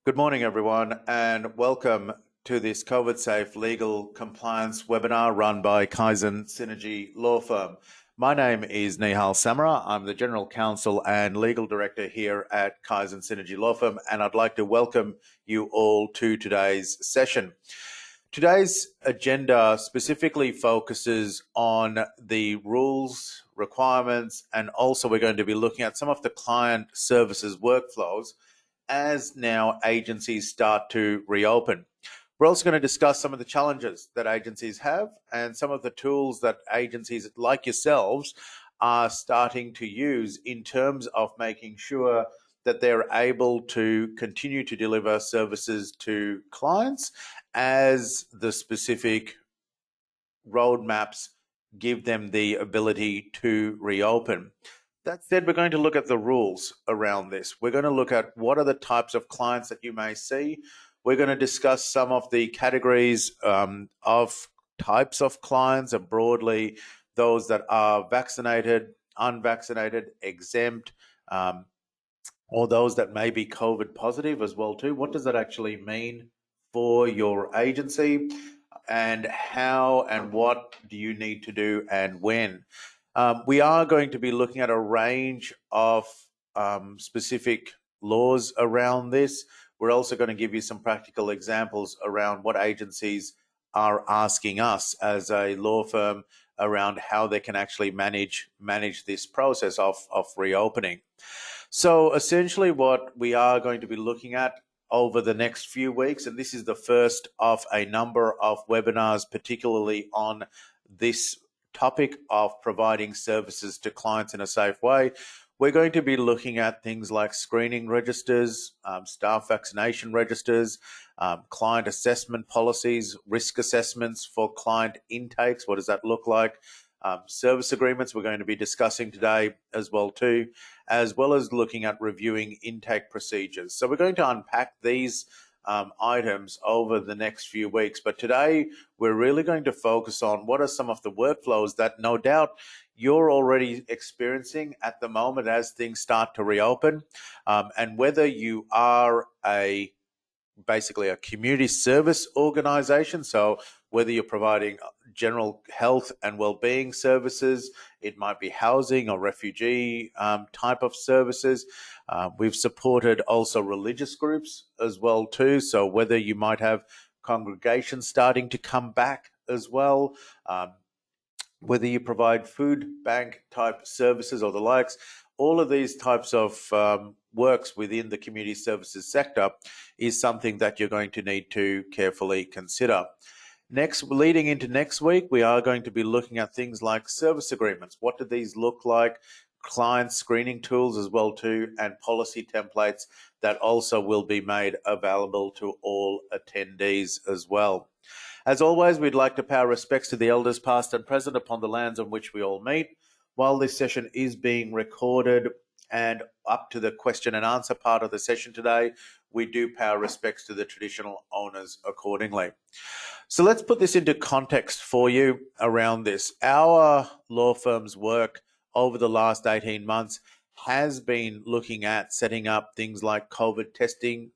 Good morning, everyone, and welcome to this COVID-safe legal compliance webinar run by Kaizen Synergy Law Firm. My name is Nihal Samara. I'm the General Counsel and Legal Director here at Kaizen Synergy Law Firm, and I'd like to welcome you all to today's session. Today's agenda specifically focuses on the rules, requirements, and also we're going to be looking at some of the client services workflows as now agencies start to reopen. We're also going to discuss some of the challenges that agencies have and some of the tools that agencies like yourselves are starting to use in terms of making sure that they're able to continue to deliver services to clients as the specific roadmaps give them the ability to reopen. That said, we're going to look at the rules around this. We're going to look at what are the types of clients that you may see. We're going to discuss some of the categories of types of clients and broadly those that are vaccinated, unvaccinated, exempt, or those that may be COVID positive as well too. What does that actually mean for your agency, and how and what do you need to do and when? We are going to be looking at a range of specific laws around this. We're also going to give you some practical examples around what agencies are asking us as a law firm around how they can actually manage this process of reopening. So essentially what we are going to be looking at over the next few weeks, and this is the first of a number of webinars, particularly on this topic of providing services to clients in a safe way. We're going to be looking at things like screening registers, staff vaccination registers, client assessment policies, risk assessments for client intakes. What does that look like? Service agreements we're going to be discussing today as well too, as well as looking at reviewing intake procedures. So we're going to unpack these items over the next few weeks. But today, we're really going to focus on what are some of the workflows that no doubt you're already experiencing at the moment as things start to reopen, and whether you are basically a community service organization. So whether you're providing general health and well-being services, it might be housing or refugee type of services. We've supported also religious groups as well too. So whether you might have congregations starting to come back as well, whether you provide food bank type services or the likes, all of these types of works within the community services sector is something that you're going to need to carefully consider. Next, leading into next week, we are going to be looking at things like service agreements. What do these look like? Client screening tools as well too, and policy templates that also will be made available to all attendees as well. As always, we'd like to pay our respects to the elders past and present upon the lands on which we all meet. While this session is being recorded and up to the question and answer part of the session today, we do pay our respects to the traditional owners accordingly. So let's put this into context for you around this. Our law firm's work over the last 18 months has been looking at setting up things like COVID testing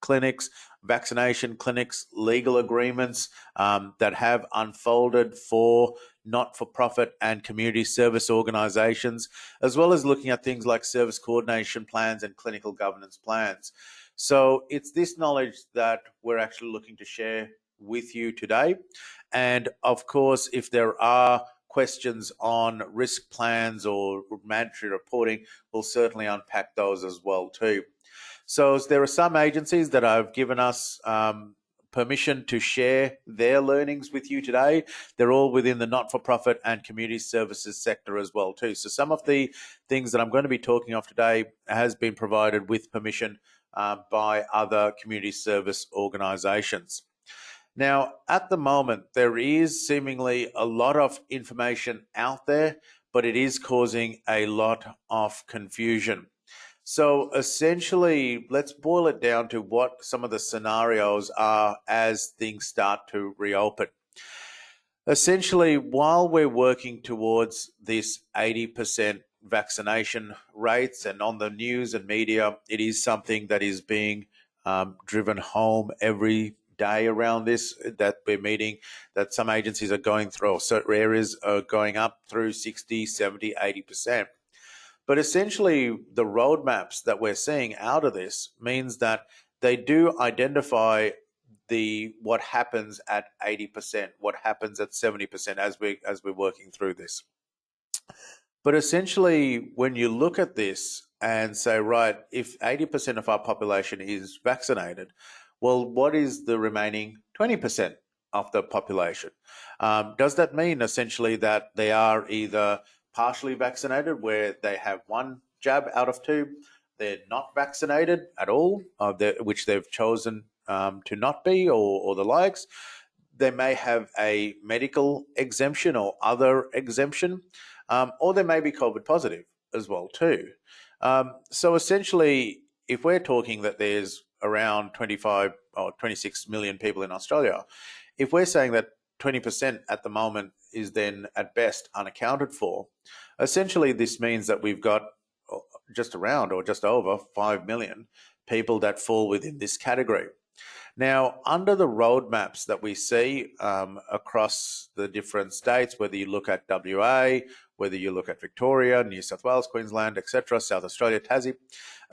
clinics, vaccination clinics, legal agreements that have unfolded for not-for-profit and community service organizations, as well as looking at things like service coordination plans and clinical governance plans. So it's this knowledge that we're actually looking to share with you today. And of course, if there are questions on risk plans or mandatory reporting, we'll certainly unpack those as well too. So there are some agencies that have given us permission to share their learnings with you today. They're all within the not-for-profit and community services sector as well too. So some of the things that I'm going to be talking of today has been provided with permission by other community service organizations. Now, at the moment, there is seemingly a lot of information out there, but it is causing a lot of confusion. So essentially, let's boil it down to what some of the scenarios are as things start to reopen. Essentially, while we're working towards this 80% vaccination rates, and on the news and media, it is something that is being driven home every day around this, that we're meeting, that some agencies are going through, or certain areas are going up through 60, 70, 80%. But essentially, the roadmaps that we're seeing out of this means that they do identify what happens at 80%, what happens at 70% as we're working through this. But essentially, when you look at this and say, right, if 80% of our population is vaccinated, well, what is the remaining 20% of the population? Does that mean essentially that they are either partially vaccinated, where they have one jab out of two, they're not vaccinated at all, which they've chosen to not be, or the likes? They may have a medical exemption or other exemption, or they may be COVID positive as well too. So essentially, if we're talking that there's around 25 or 26 million people in Australia, if we're saying that 20% at the moment is then at best unaccounted for, essentially this means that we've got just around or just over 5 million people that fall within this category. Now, under the roadmaps that we see across the different states, whether you look at WA, whether you look at Victoria, New South Wales, Queensland, etc., South Australia, Tassie,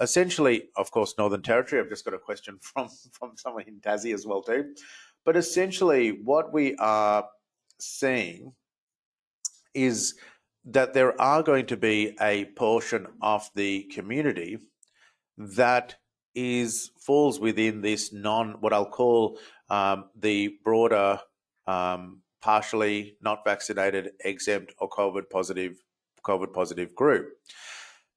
essentially, of course, Northern Territory. I've just got a question from someone in Tassie as well too. But essentially, what we are seeing is that there are going to be a portion of the community that falls within this what I'll call the broader partially not vaccinated, exempt, or COVID positive group.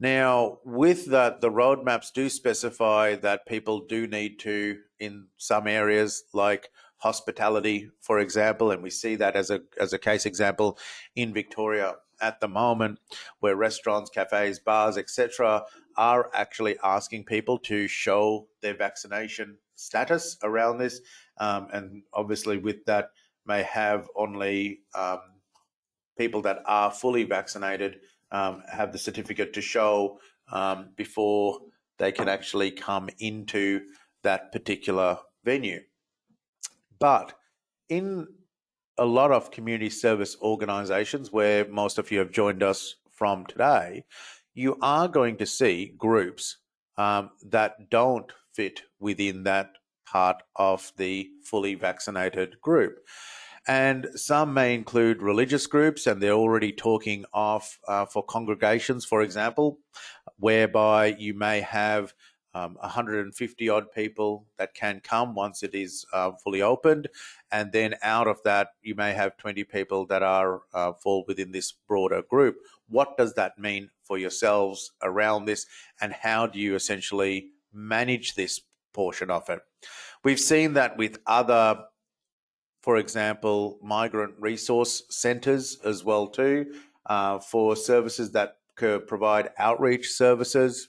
Now, with that, the roadmaps do specify that people do need to, in some areas like hospitality, for example, and we see that as a case example in Victoria at the moment, where restaurants, cafes, bars, etc., are actually asking people to show their vaccination status around this, and obviously with that may have only people that are fully vaccinated have the certificate to show before they can actually come into that particular venue. But in a lot of community service organisations, where most of you have joined us from today, you are going to see groups that don't fit within that part of the fully vaccinated group. And some may include religious groups, and they're already talking of for congregations, for example, whereby you may have 150 odd people that can come once it is fully opened, and then out of that you may have 20 people that are fall within this broader group. What does that mean for yourselves around this, and how do you essentially manage this portion of it? We've seen that with other, for example, migrant resource centres as well too, for services that could provide outreach services,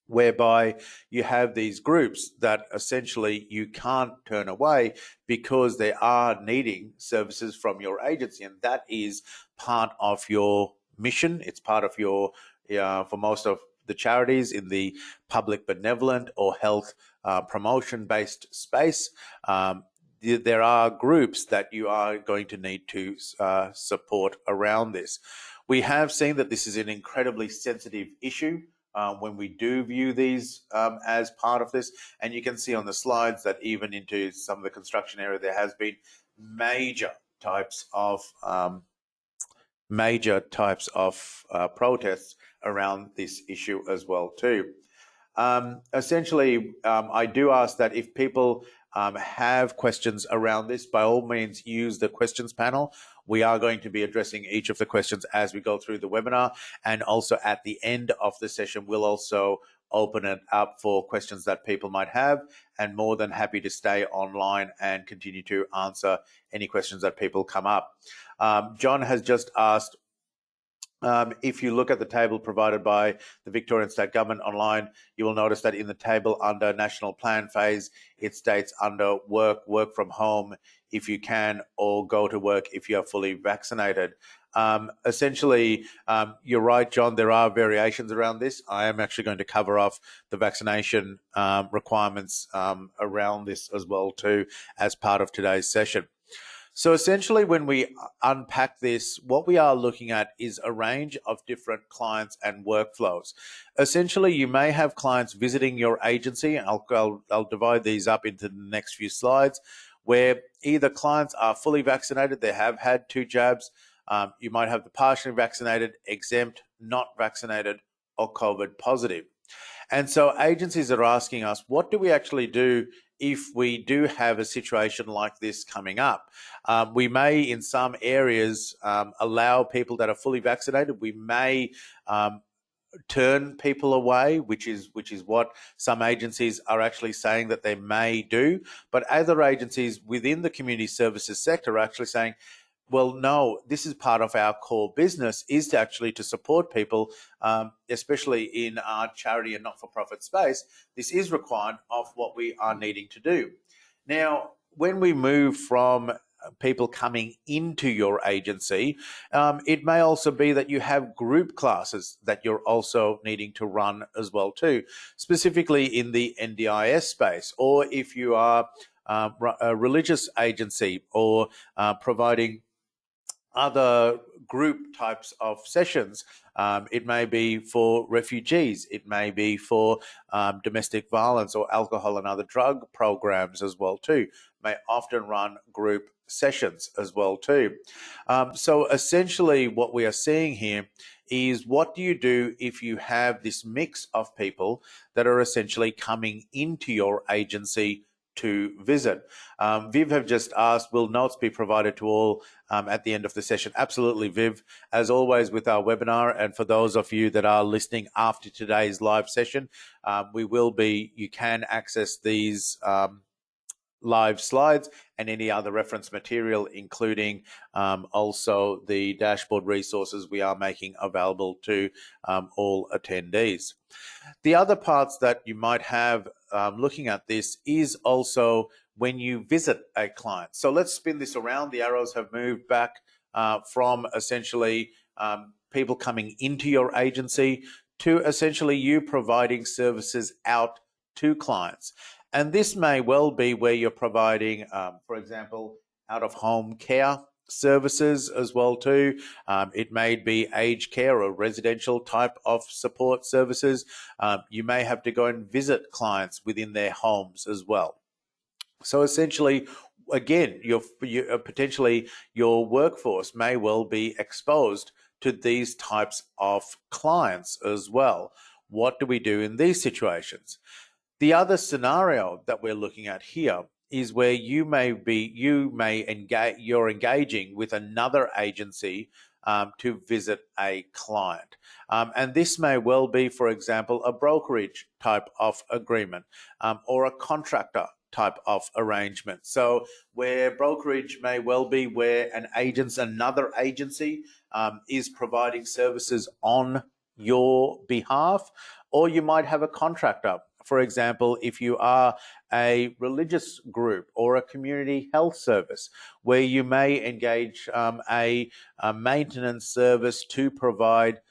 whereby you have these groups that essentially you can't turn away because they are needing services from your agency, and that is part of your mission. It's part of your, for most of the charities in the public benevolent or health promotion-based space, there are groups that you are going to need to support around this. We have seen that this is an incredibly sensitive issue when we do view these as part of this. And you can see on the slides that even into some of the construction area, there has been major types of protests around this issue as well too. Essentially, I do ask that if people have questions around this, by all means use the questions panel. We are going to be addressing each of the questions as we go through the webinar, and also at the end of the session we'll also open it up for questions that people might have, and more than happy to stay online and continue to answer any questions that people come up. John has just asked, if you look at the table provided by the Victorian State Government online, you will notice that in the table under National Plan Phase, it states under work from home if you can, or go to work if you are fully vaccinated. You're right, John, there are variations around this. I am actually going to cover off the vaccination requirements around this as well too as part of today's session. So essentially, when we unpack this, what we are looking at is a range of different clients and workflows. Essentially, you may have clients visiting your agency. I'll divide these up into the next few slides, where either clients are fully vaccinated, they have had 2 jabs. You might have the partially vaccinated, exempt, not vaccinated, or COVID positive. And so agencies are asking us, what do we actually do if we do have a situation like this coming up? We may, in some areas, allow people that are fully vaccinated. We may turn people away, which is what some agencies are actually saying that they may do. But other agencies within the community services sector are actually saying, well, no, this is part of our core business, is to actually to support people, especially in our charity and not-for-profit space. This is required of what we are needing to do. Now, when we move from people coming into your agency, it may also be that you have group classes that you're also needing to run as well too, specifically in the NDIS space, or if you are a religious agency or providing other group types of sessions. It may be for refugees, it may be for domestic violence or alcohol and other drug programs as well too. May often run group sessions as well too. So essentially what we are seeing here is, what do you do if you have this mix of people that are essentially coming into your agency to visit? Viv have just asked, will notes be provided to all at the end of the session? Absolutely, Viv. As always with our webinar, and for those of you that are listening after today's live session, you can access these live slides and any other reference material, including also the dashboard resources we are making available to all attendees. The other parts that you might have looking at this is also when you visit a client. So let's spin this around. The arrows have moved back from essentially people coming into your agency to essentially you providing services out to clients. And this may well be where you're providing, for example, out-of-home care services as well too. It may be aged care or residential type of support services. You may have to go and visit clients within their homes as well. So essentially, again, potentially your workforce may well be exposed to these types of clients as well. What do we do in these situations? The other scenario that we're looking at here is where you're engaging with another agency to visit a client. And this may well be, for example, a brokerage type of agreement or a contractor type of arrangement. So where brokerage may well be where another agency is providing services on your behalf, or you might have a contractor. For example, if you are a religious group or a community health service, where you may engage a maintenance service to provide,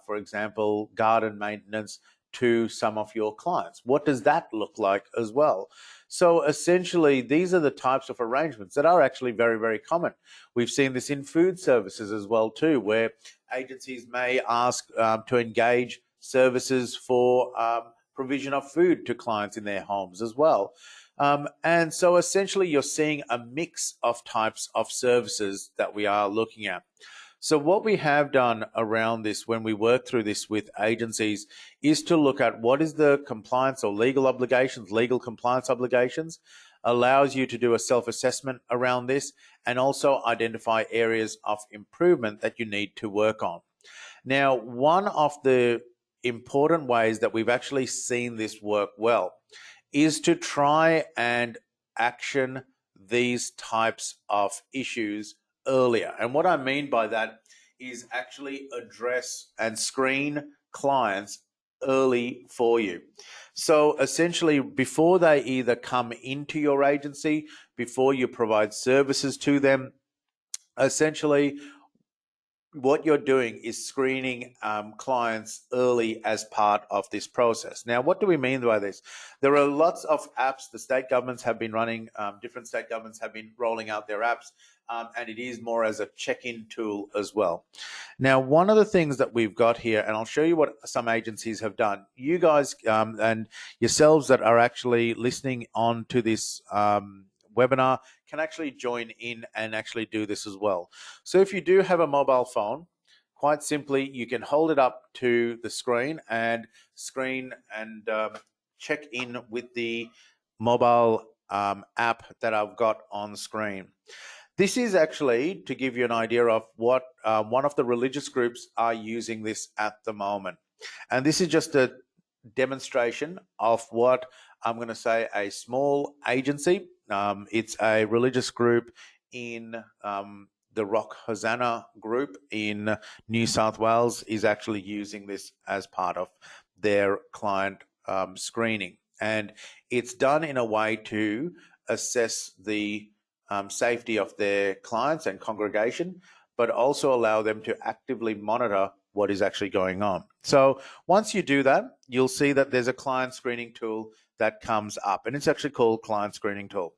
for example, garden maintenance to some of your clients. What does that look like as well? So essentially, these are the types of arrangements that are actually very, very common. We've seen this in food services as well too, where agencies may ask to engage services for provision of food to clients in their homes as well. And so essentially you're seeing a mix of types of services that we are looking at. So what we have done around this when we work through this with agencies is to look at what is the compliance or legal compliance obligations, allows you to do a self-assessment around this, and also identify areas of improvement that you need to work on. Now, one of the important ways that we've actually seen this work well is to try and action these types of issues earlier. And what I mean by that is actually address and screen clients early for you. So essentially, before they either come into your agency, before you provide services to them, essentially what you're doing is screening clients early as part of this process. Now, what do we mean by this? There are lots of apps the state governments have been running, different state governments have been rolling out their apps, and it is more as a check-in tool as well. Now, one of the things that we've got here, and I'll show you what some agencies have done. You guys and yourselves that are actually listening on to this webinar can actually join in and actually do this as well. So if you do have a mobile phone, quite simply, you can hold it up to the screen and check in with the mobile app that I've got on screen. This is actually to give you an idea of what one of the religious groups are using this at the moment. And this is just a demonstration of what I'm going to say a small agency. It's a religious group in the Rock Hosanna group in New South Wales is actually using this as part of their client screening. And it's done in a way to assess the safety of their clients and congregation, but also allow them to actively monitor what is actually going on. So once you do that, you'll see that there's a client screening tool that comes up, and it's actually called Client Screening Tool.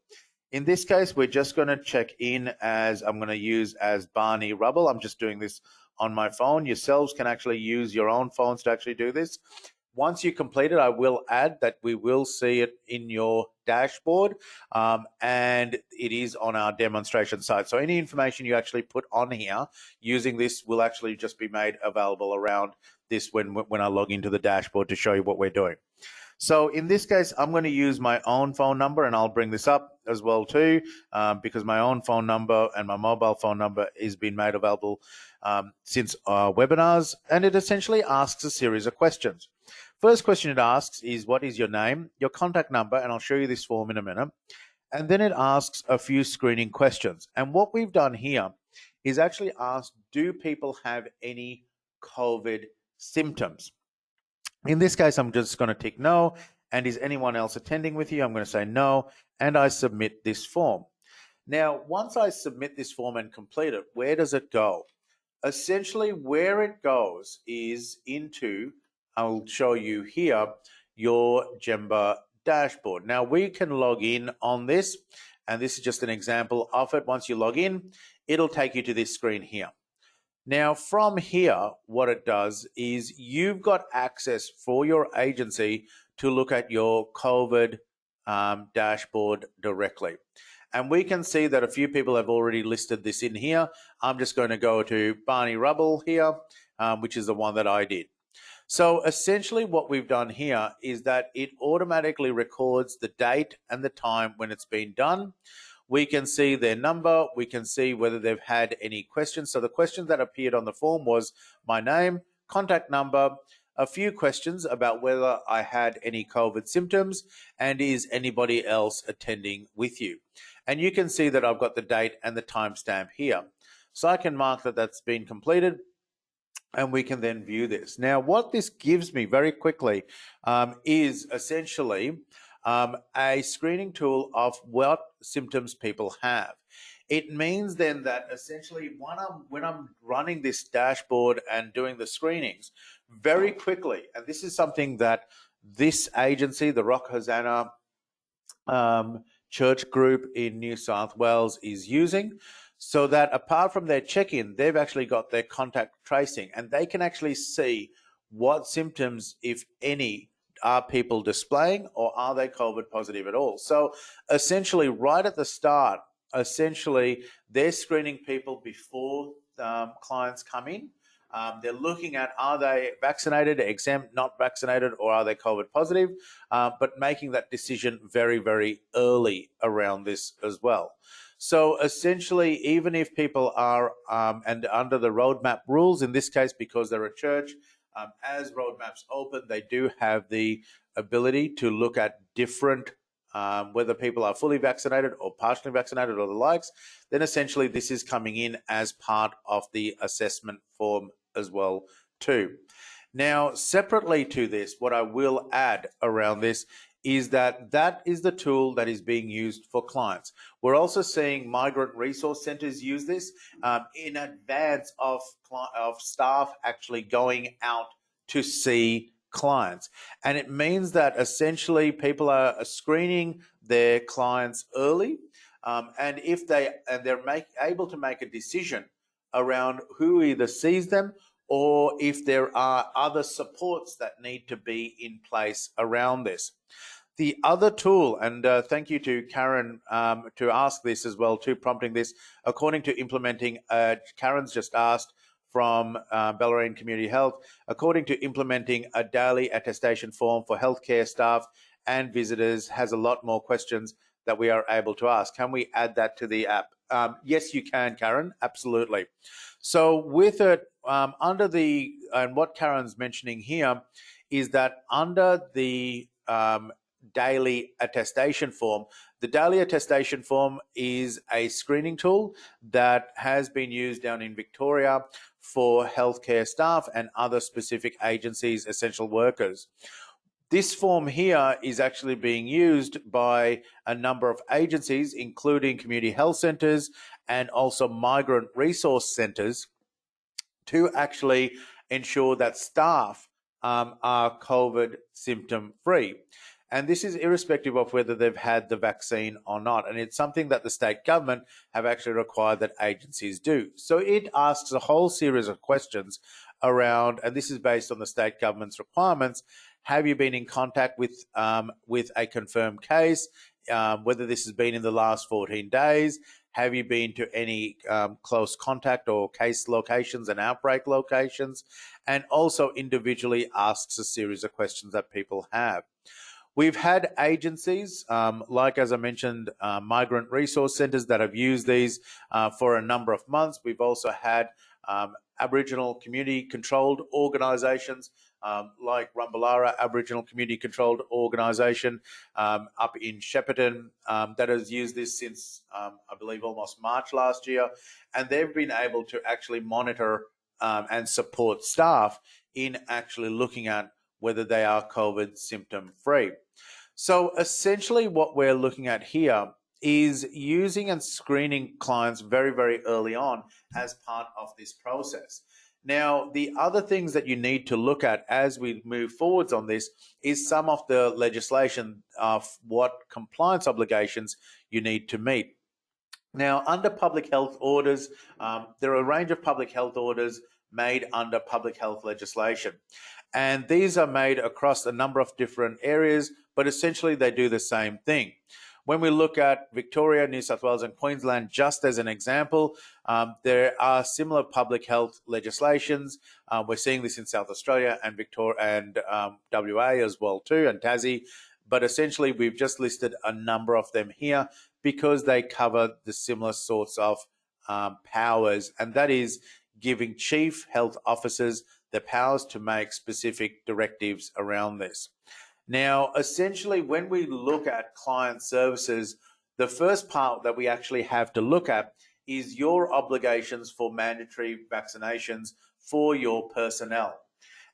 In this case, we're just going to check in as I'm going to use as Barney Rubble. I'm just doing this on my phone. Yourselves can actually use your own phones to actually do this. Once you complete it, I will add that we will see it in your dashboard, and it is on our demonstration site. So any information you actually put on here using this will actually just be made available around this when I log into the dashboard to show you what we're doing. So in this case, I'm going to use my own phone number, and I'll bring this up as well too, because my own phone number and my mobile phone number is being made available since webinars, and it essentially asks a series of questions. First question it asks is, what is your name, your contact number, and I'll show you this form in a minute. And then it asks a few screening questions. And what we've done here is actually asked, do people have any COVID symptoms? In this case, I'm just going to tick no. And is anyone else attending with you? I'm going to say no. And I submit this form. Now, once I submit this form and complete it, where does it go? Essentially, where it goes is into, I'll show you here, your Gemba dashboard. Now, we can log in on this, and this is just an example of it. Once you log in, it'll take you to this screen here. Now, from here, what it does is you've got access for your agency to look at your COVID dashboard directly. And we can see that a few people have already listed this in here. I'm just going to go to Barney Rubble here, which is the one that I did. So essentially what we've done here is that it automatically records the date and the time when it's been done. We can see their number. We can see whether they've had any questions. So the questions that appeared on the form was my name, contact number, a few questions about whether I had any COVID symptoms, and is anybody else attending with you. And you can see that I've got the date and the timestamp here. So I can mark that that's been completed, and we can then view this. Now, what this gives me very quickly is essentially a screening tool of what symptoms people have. It means then that essentially when I'm running this dashboard and doing the screenings very quickly, and this is something that this agency, the Rock Hosanna church group in New South Wales, is using, so that apart from their check-in, they've actually got their contact tracing, and they can actually see what symptoms, if any, are people displaying, or are they COVID positive at all. So essentially right at the start, essentially they're screening people before clients come in. They're looking at, are they vaccinated, exempt, not vaccinated, or are they COVID positive, but making that decision very, very early around this as well. So essentially, even if people are, and under the roadmap rules, in this case, because they're a church, as roadmaps open, they do have the ability to look at different, whether people are fully vaccinated or partially vaccinated or the likes, then essentially this is coming in as part of the assessment form as well too. Now, separately to this, what I will add around this is that is the tool that is being used for clients. We're also seeing migrant resource centres use this in advance of staff actually going out to see clients. And it means that essentially people are screening their clients early, and if they're able to make a decision around who either sees them or if there are other supports that need to be in place around this. The other tool, and thank you to Karen to ask this as well, to prompting this, according to implementing, Karen's just asked from Bellarine Community Health, according to implementing a daily attestation form for healthcare staff and visitors has a lot more questions that we are able to ask. Can we add that to the app? Yes, you can, Karen, absolutely. So with it, and what Karen's mentioning here is that under the daily attestation form, the daily attestation form is a screening tool that has been used down in Victoria for healthcare staff and other specific agencies, essential workers. This form here is actually being used by a number of agencies, including community health centres and also migrant resource centres, to actually ensure that staff are COVID symptom free. And this is irrespective of whether they've had the vaccine or not. And it's something that the state government have actually required that agencies do. So it asks a whole series of questions around, and this is based on the state government's requirements. Have you been in contact with a confirmed case? Whether this has been in the last 14 days? Have you been to any close contact or case locations and outbreak locations? And also individually asks a series of questions that people have. We've had agencies, like as I mentioned, migrant resource centres that have used these for a number of months. We've also had Aboriginal community controlled organisations like Rumbalara Aboriginal Community Controlled Organisation up in Shepparton that has used this since, I believe, almost March last year. And they've been able to actually monitor and support staff in actually looking at whether they are COVID symptom free. So essentially what we're looking at here is using and screening clients very, very early on as part of this process. Now, the other things that you need to look at as we move forwards on this is some of the legislation of what compliance obligations you need to meet. Now, under public health orders, there are a range of public health orders made under public health legislation. And these are made across a number of different areas, but essentially they do the same thing. When we look at Victoria, New South Wales and Queensland, just as an example, there are similar public health legislations. We're seeing this in South Australia and Victoria and WA as well too, and Tassie. But essentially we've just listed a number of them here because they cover the similar sorts of powers, and that is giving chief health officers the powers to make specific directives around this. Now, essentially, when we look at client services, the first part that we actually have to look at is your obligations for mandatory vaccinations for your personnel.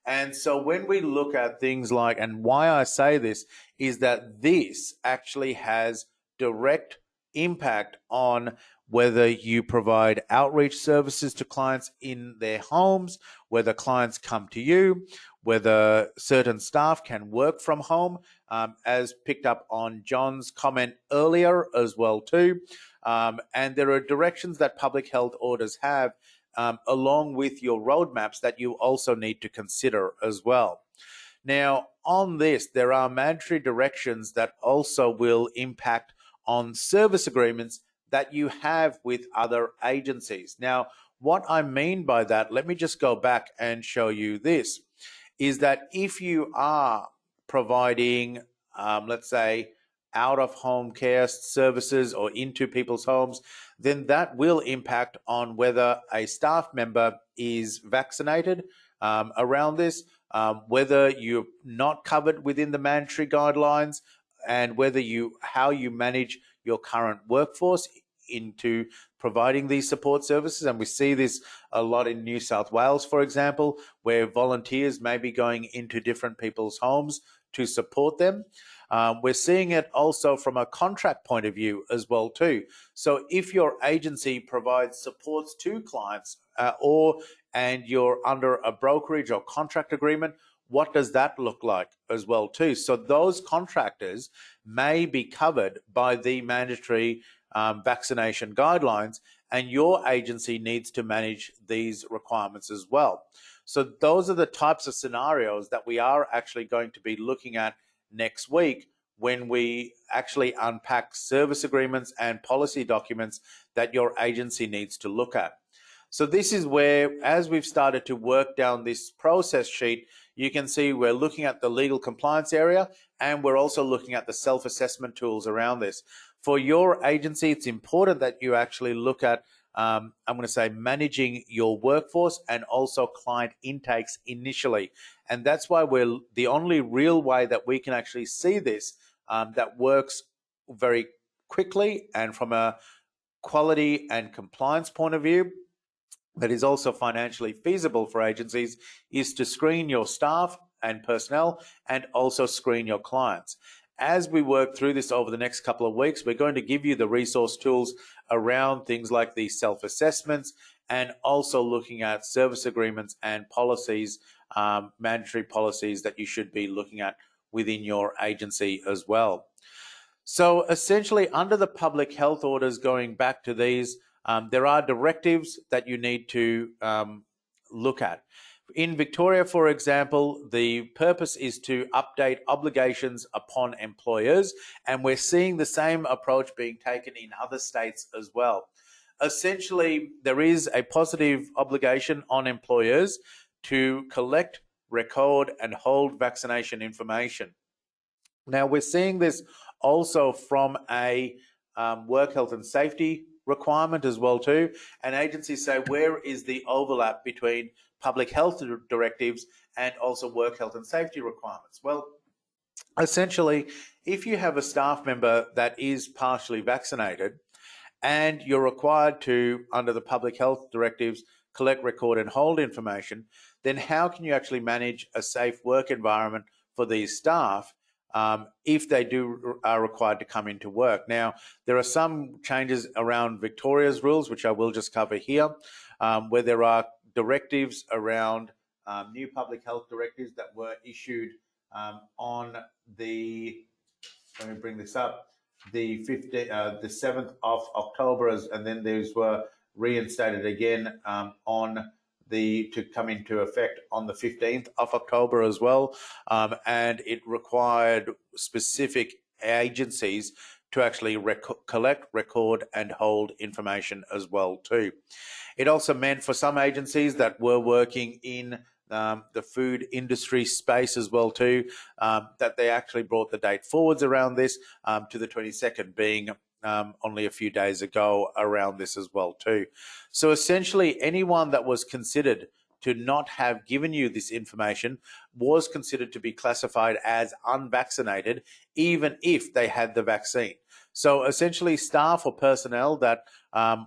And so when we look at things like, and why I say this, is that this actually has direct impact on whether you provide outreach services to clients in their homes, whether clients come to you, whether certain staff can work from home, as picked up on John's comment earlier as well too. And there are directions that public health orders have along with your roadmaps that you also need to consider as well. Now, on this, there are mandatory directions that also will impact on service agreements that you have with other agencies. Now, what I mean by that, let me just go back and show you this, is that if you are providing, let's say, out-of-home care services or into people's homes, then that will impact on whether a staff member is vaccinated around this, whether you're not covered within the mandatory guidelines, and whether how you manage your current workforce into providing these support services. And we see this a lot in New South Wales, for example, where volunteers may be going into different people's homes to support them. We're seeing it also from a contract point of view as well too. So if your agency provides supports to clients and you're under a brokerage or contract agreement, what does that look like as well too? So those contractors may be covered by the mandatory vaccination guidelines, and your agency needs to manage these requirements as well. So those are the types of scenarios that we are actually going to be looking at next week when we actually unpack service agreements and policy documents that your agency needs to look at. So this is where, as we've started to work down this process sheet, you can see we're looking at the legal compliance area, and we're also looking at the self-assessment tools around this. For your agency, it's important that you actually look at, I'm going to say, managing your workforce and also client intakes initially. And that's why we're the only real way that we can actually see this that works very quickly and from a quality and compliance point of view that is also financially feasible for agencies is to screen your staff and personnel and also screen your clients. As we work through this over the next couple of weeks, we're going to give you the resource tools around things like the self-assessments and also looking at service agreements and policies, mandatory policies that you should be looking at within your agency as well. So essentially, under the public health orders, going back to these, there are directives that you need to look at. In Victoria, for example, the purpose is to update obligations upon employers, and we're seeing the same approach being taken in other states as well. Essentially, there is a positive obligation on employers to collect, record, and hold vaccination information. Now, we're seeing this also from a work health and safety requirement as well too, and agencies say, where is the overlap between public health directives and also work health and safety requirements? Well, essentially, if you have a staff member that is partially vaccinated and you're required to, under the public health directives, collect, record and hold information, then how can you actually manage a safe work environment for these staff if they are required to come into work? Now, there are some changes around Victoria's rules, which I will just cover here, where there are directives around new public health directives that were issued on the, let me bring this up, the 7th of October, and then these were reinstated again to come into effect on the 15th of October as well. And it required specific agencies to actually collect, record and hold information as well too. It also meant for some agencies that were working in the food industry space as well too, that they actually brought the date forwards around this to the 22nd, being only a few days ago around this as well too. So essentially, anyone that was considered to not have given you this information was considered to be classified as unvaccinated, even if they had the vaccine. So essentially, staff or personnel that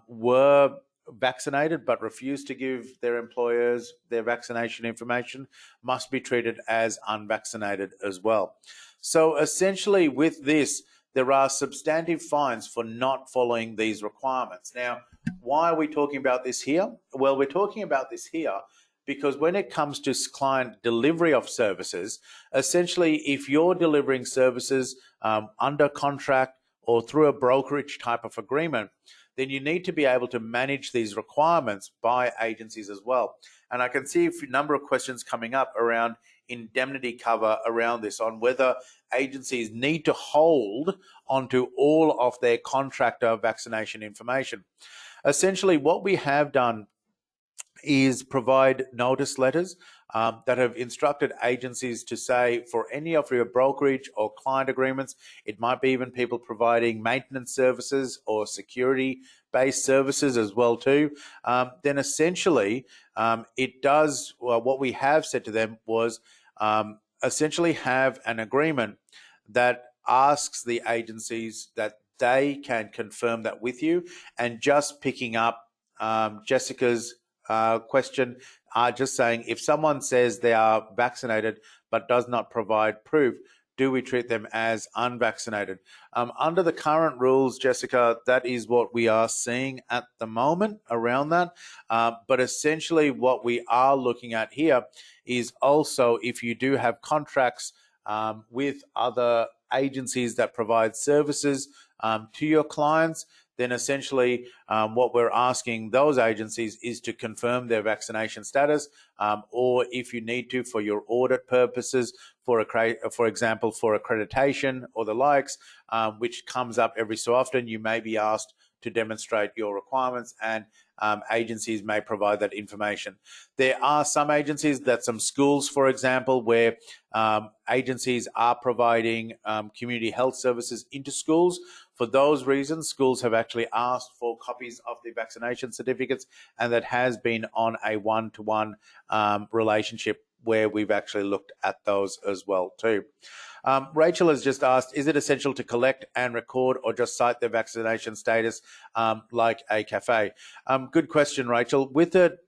were vaccinated but refused to give their employers their vaccination information must be treated as unvaccinated as well. So essentially, with this, there are substantive fines for not following these requirements. Now, why are we talking about this here? Well, we're talking about this here because when it comes to client delivery of services, essentially, if you're delivering services under contract or through a brokerage type of agreement, then you need to be able to manage these requirements by agencies as well. And I can see a number of questions coming up around indemnity cover around this, on whether agencies need to hold onto all of their contractor vaccination information. Essentially, what we have done is provide notice letters that have instructed agencies to say, for any of your brokerage or client agreements, it might be even people providing maintenance services or security-based services as well too, then essentially it does, well, what we have said to them was essentially have an agreement that asks the agencies that they can confirm that with you. And just picking up Jessica's question, just saying, if someone says they are vaccinated but does not provide proof, do we treat them as unvaccinated? Under the current rules, Jessica, that is what we are seeing at the moment around that. But essentially what we are looking at here is also if you do have contracts with other agencies that provide services to your clients, then essentially what we're asking those agencies is to confirm their vaccination status, or if you need to for your audit purposes, for example, for accreditation or the likes, which comes up every so often, you may be asked to demonstrate your requirements, and agencies may provide that information. There are some agencies, some schools, for example, where agencies are providing community health services into schools. For those reasons, schools have actually asked for copies of the vaccination certificates, and that has been on a one-to-one relationship where we've actually looked at those as well too. Rachel has just asked, is it essential to collect and record or just cite their vaccination status like a cafe? Good question, Rachel. With it,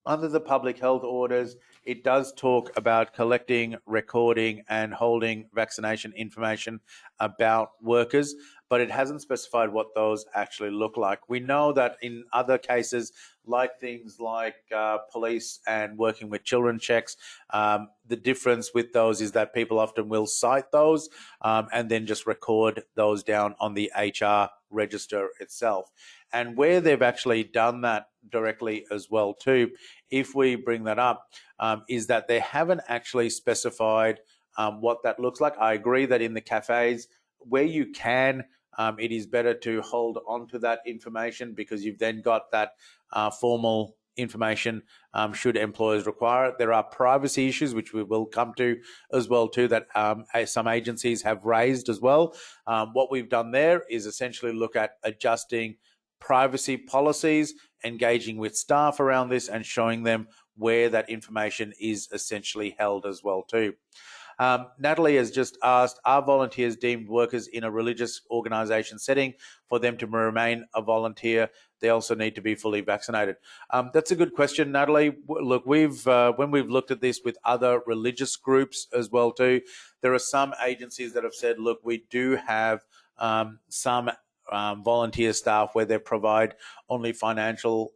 under the public health orders, it does talk about collecting, recording, and holding vaccination information about workers, but it hasn't specified what those actually look like. We know that in other cases, like things like police and working with children checks, the difference with those is that people often will cite those and then just record those down on the HR register itself. And where they've actually done that directly as well too, if we bring that up, is that they haven't actually specified what that looks like. I agree that in the cafes, where you can, it is better to hold on to that information because you've then got that formal information should employers require it. There are privacy issues, which we will come to as well too, that some agencies have raised as well. What we've done there is essentially look at adjusting privacy policies, engaging with staff around this, and showing them where that information is essentially held as well too. Natalie has just asked, are volunteers deemed workers in a religious organisation setting? For them to remain a volunteer, they also need to be fully vaccinated. That's a good question, Natalie. Look, when we've looked at this with other religious groups as well too, there are some agencies that have said, look, we do have some volunteer staff where they provide only financial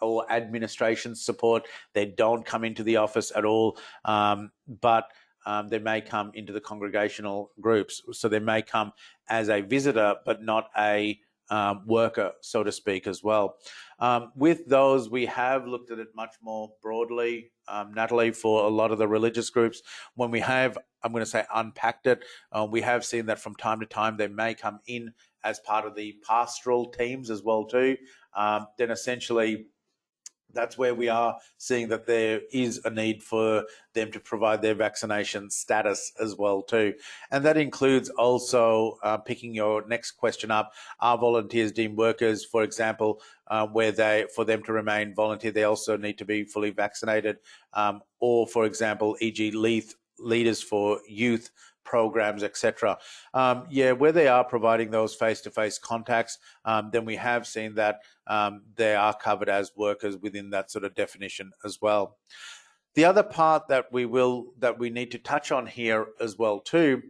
or administration support. They don't come into the office at all, but they may come into the congregational groups. So they may come as a visitor, but not a worker, so to speak, as well. With those, we have looked at it much more broadly, Natalie, for a lot of the religious groups. When we have, I'm going to say, unpacked it, we have seen that from time to time they may come in as part of the pastoral teams as well too. Then essentially, that's where we are seeing that there is a need for them to provide their vaccination status as well too. And that includes also picking your next question up, are volunteers deemed workers? For example, where for them to remain volunteer, they also need to be fully vaccinated, or for example, e.g. leaders for youth programs, etc. Where they are providing those face-to-face contacts, then we have seen that they are covered as workers within that sort of definition as well. The other part that we need to touch on here as well too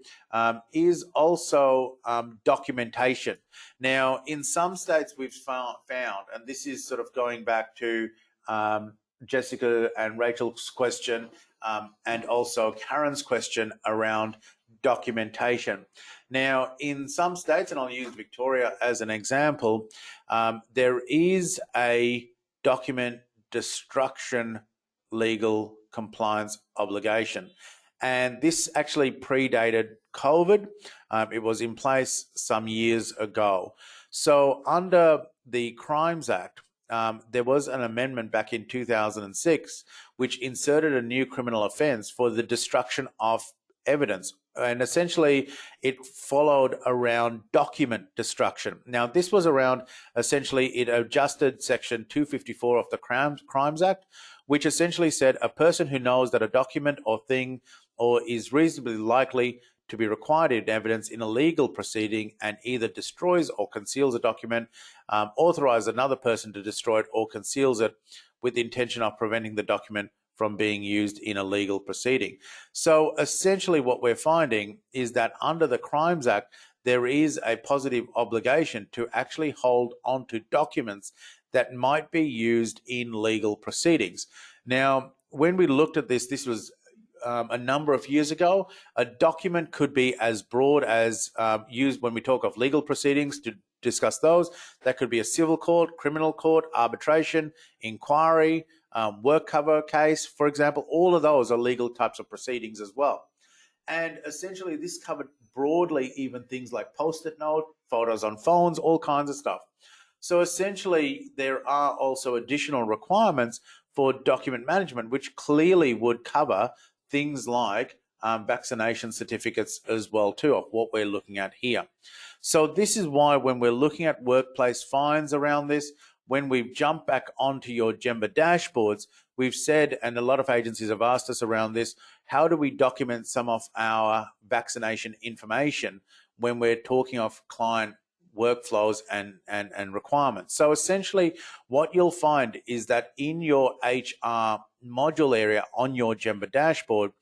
is also documentation. Now, in some states we've found, and this is sort of going back to Jessica and Rachel's question, and also Karen's question around documentation. Now, in some states, and I'll use Victoria as an example, there is a document destruction legal compliance obligation. And this actually predated COVID. It was in place some years ago. So under the Crimes Act, there was an amendment back in 2006 which inserted a new criminal offence for the destruction of evidence. And essentially, it followed around document destruction. Now, this was around, essentially, it adjusted Section 254 of the Crimes Act, which essentially said a person who knows that a document or thing or is reasonably likely to be required in evidence in a legal proceeding and either destroys or conceals a document, authorizes another person to destroy it or conceals it with the intention of preventing the document from being used in a legal proceeding. So essentially what we're finding is that under the Crimes Act, there is a positive obligation to actually hold onto documents that might be used in legal proceedings. Now, when we looked at this, this was a number of years ago. A document could be as broad as used when we talk of legal proceedings to discuss those. That could be a civil court, criminal court, arbitration, inquiry, work cover case, for example. All of those are legal types of proceedings as well. And essentially, this covered broadly even things like post-it note, photos on phones, all kinds of stuff. So essentially, there are also additional requirements for document management, which clearly would cover things like vaccination certificates as well too, of what we're looking at here. So this is why when we're looking at workplace fines around this, when we've jumped back onto your GEMBA dashboards, we've said, and a lot of agencies have asked us around this, how do we document some of our vaccination information when we're talking of client workflows and requirements? So essentially what you'll find is that in your HR module area on your GEMBA dashboard,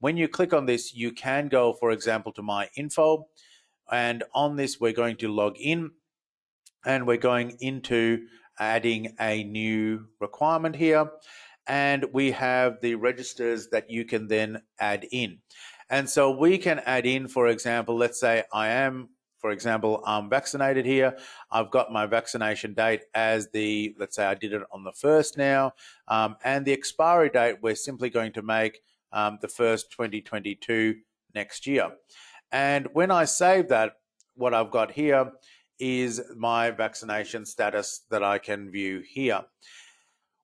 when you click on this, you can go, for example, to My Info. And on this, we're going to log in and we're going into adding a new requirement here. And we have the registers that you can then add in. And so we can add in, for example, let's say I'm vaccinated here. I've got my vaccination date as let's say I did it on the 1st now. And the expiry date, we're simply going to make the 1st, 2022 next year. And when I save that, what I've got here is my vaccination status that I can view here.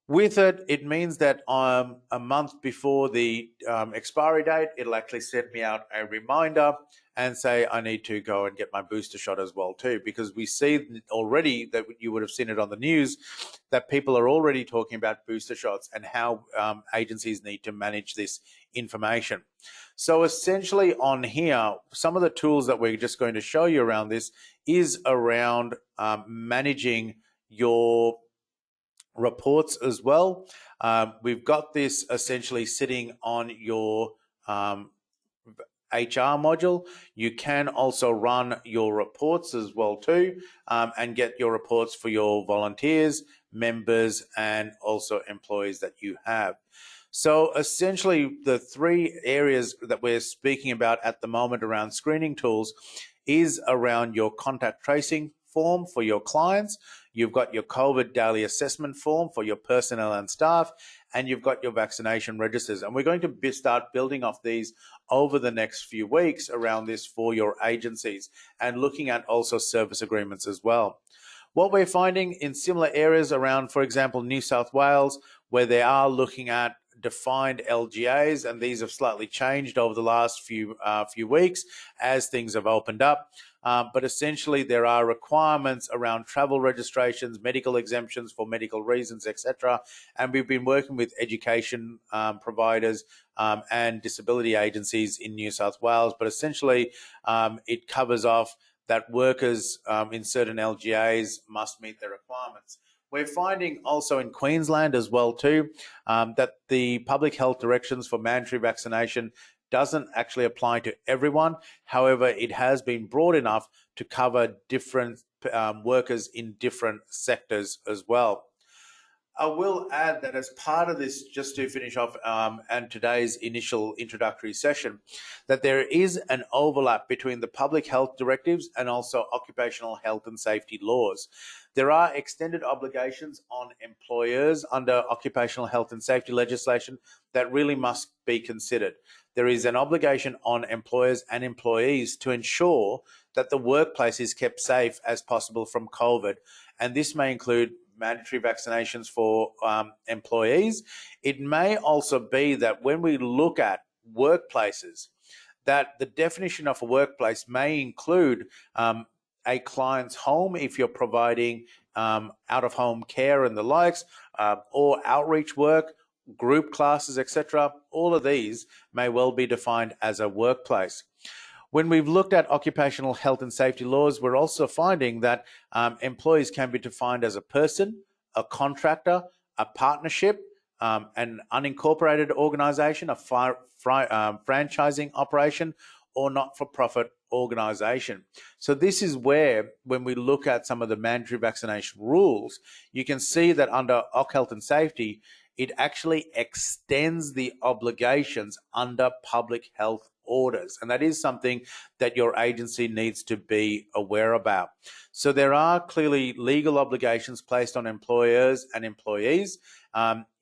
With it, it means that a month before the expiry date, it'll actually send me out a reminder and say I need to go and get my booster shot as well too, because we see already that you would have seen it on the news that people are already talking about booster shots and how agencies need to manage this information. So essentially on here, some of the tools that we're just going to show you around this is around managing your reports as well. We've got this essentially sitting on your HR module. You can also run your reports as well too, and get your reports for your volunteers, members, and also employees that you have. So essentially the three areas that we're speaking about at the moment around screening tools is around your contact tracing form for your clients. You've got your COVID daily assessment form for your personnel and staff, and you've got your vaccination registers. And we're going to start building off these over the next few weeks around this for your agencies, and looking at also service agreements as well. What we're finding in similar areas around, for example, New South Wales, where they are looking at defined LGAs, and these have slightly changed over the last few weeks as things have opened up. But essentially, there are requirements around travel registrations, medical exemptions for medical reasons, etc. And we've been working with education providers and disability agencies in New South Wales. But essentially, it covers off that workers in certain LGAs must meet their requirements. We're finding also in Queensland as well too that the public health directions for mandatory vaccination doesn't actually apply to everyone. However, it has been broad enough to cover different workers in different sectors as well. I will add that as part of this, just to finish off and today's initial introductory session, that there is an overlap between the public health directives and also occupational health and safety laws. There are extended obligations on employers under occupational health and safety legislation that really must be considered. There is an obligation on employers and employees to ensure that the workplace is kept safe as possible from COVID, and this may include mandatory vaccinations for employees. It may also be that when we look at workplaces, that the definition of a workplace may include a client's home if you're providing out-of-home care and the likes, or outreach work, group classes, etc. All of these may well be defined as a workplace. When we've looked at occupational health and safety laws, we're also finding that employees can be defined as a person, a contractor, a partnership, an unincorporated organization, a franchising operation, or not-for-profit organization. So this is where, when we look at some of the mandatory vaccination rules, you can see that under Occ Health and Safety, it actually extends the obligations under public health orders. And that is something that your agency needs to be aware about. So there are clearly legal obligations placed on employers and employees.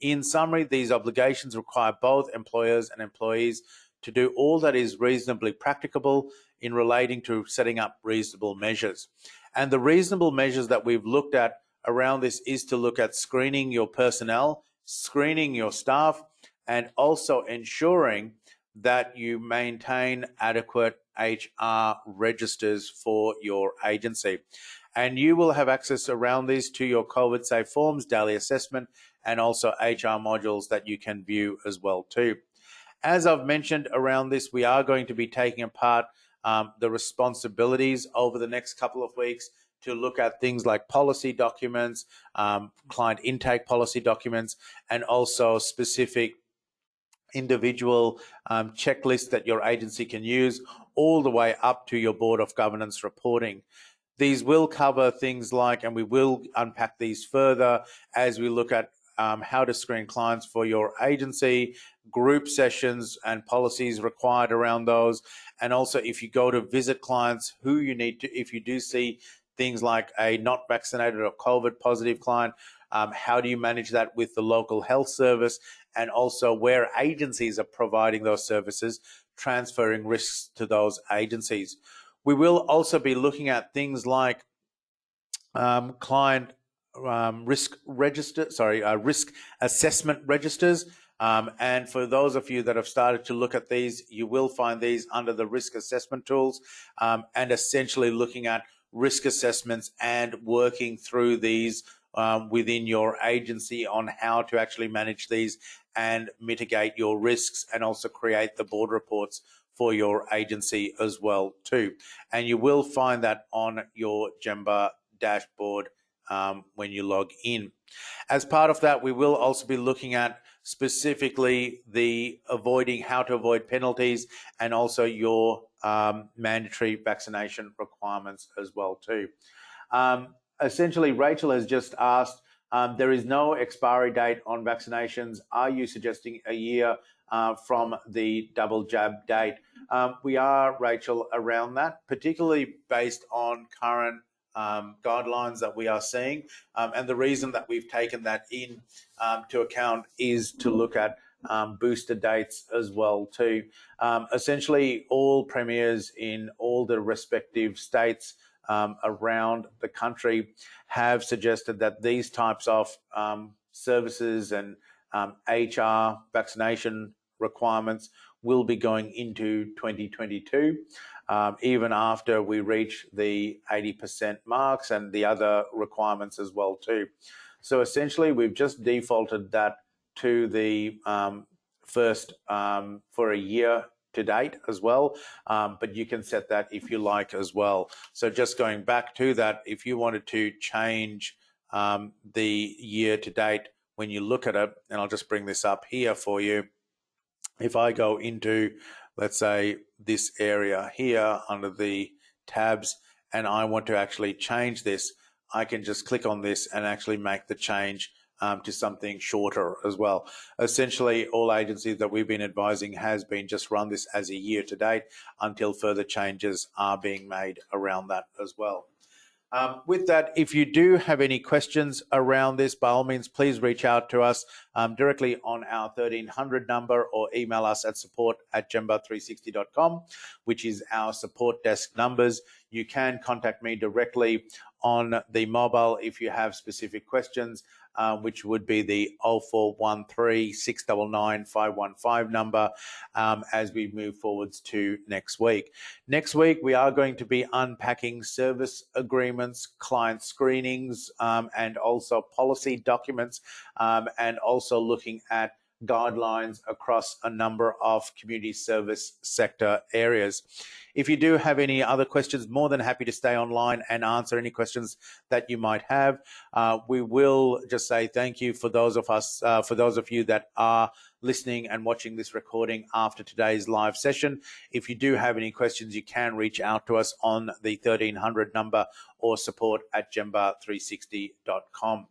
In summary, these obligations require both employers and employees to do all that is reasonably practicable in relating to setting up reasonable measures. And the reasonable measures that we've looked at around this is to look at screening your personnel, screening your staff, and also ensuring that you maintain adequate HR registers for your agency. And you will have access around these to your COVID safe forms, daily assessment, and also HR modules that you can view as well too. As I've mentioned around this, we are going to be taking apart the responsibilities over the next couple of weeks to look at things like policy documents, client intake policy documents, and also specific individual checklists that your agency can use, all the way up to your Board of Governance reporting. These will cover things like, and we will unpack these further as we look at how to screen clients for your agency, group sessions and policies required around those. And also, if you go to visit clients, who you need to, if you do see things like a not vaccinated or COVID positive client, how do you manage that with the local health service, and also where agencies are providing those services, transferring risks to those agencies. We will also be looking at things like client risk assessment registers. And for those of you that have started to look at these, you will find these under the risk assessment tools, and essentially looking at risk assessments and working through these within your agency on how to actually manage these and mitigate your risks, and also create the board reports for your agency as well too. And you will find that on your Gemba dashboard when you log in. As part of that, we will also be looking at specifically the how to avoid penalties, and also your mandatory vaccination requirements as well too. Essentially, Rachel has just asked, there is no expiry date on vaccinations. Are you suggesting a year from the double jab date? We are, Rachel, around that, particularly based on current guidelines that we are seeing. And the reason that we've taken that in to account is to look at booster dates as well too. Essentially, all premiers in all the respective states around the country have suggested that these types of services and HR vaccination requirements will be going into 2022, even after we reach the 80% marks and the other requirements as well too. So essentially, we've just defaulted that to the first for a year to date as well, but you can set that if you like as well. So just going back to that, if you wanted to change the year to date when you look at it, and I'll just bring this up here for you. If I go into, let's say, this area here under the tabs, and I want to actually change this, I can just click on this and actually make the change to something shorter as well. Essentially, all agencies that we've been advising has been just run this as a year to date until further changes are being made around that as well. With that, if you do have any questions around this, by all means, please reach out to us directly on our 1300 number, or email us at support@gemba360.com, which is our support desk numbers. You can contact me directly on the mobile if you have specific questions, which would be the 0413 699 515 number, as we move forwards to next week. Next week, we are going to be unpacking service agreements, client screenings, and also policy documents, and also looking at guidelines across a number of community service sector areas. If you do have any other questions, more than happy to stay online and answer any questions that you might have. We will just say thank you for those of you that are listening and watching this recording after today's live session. If you do have any questions, you can reach out to us on the 1300 number or support@gemba360.com.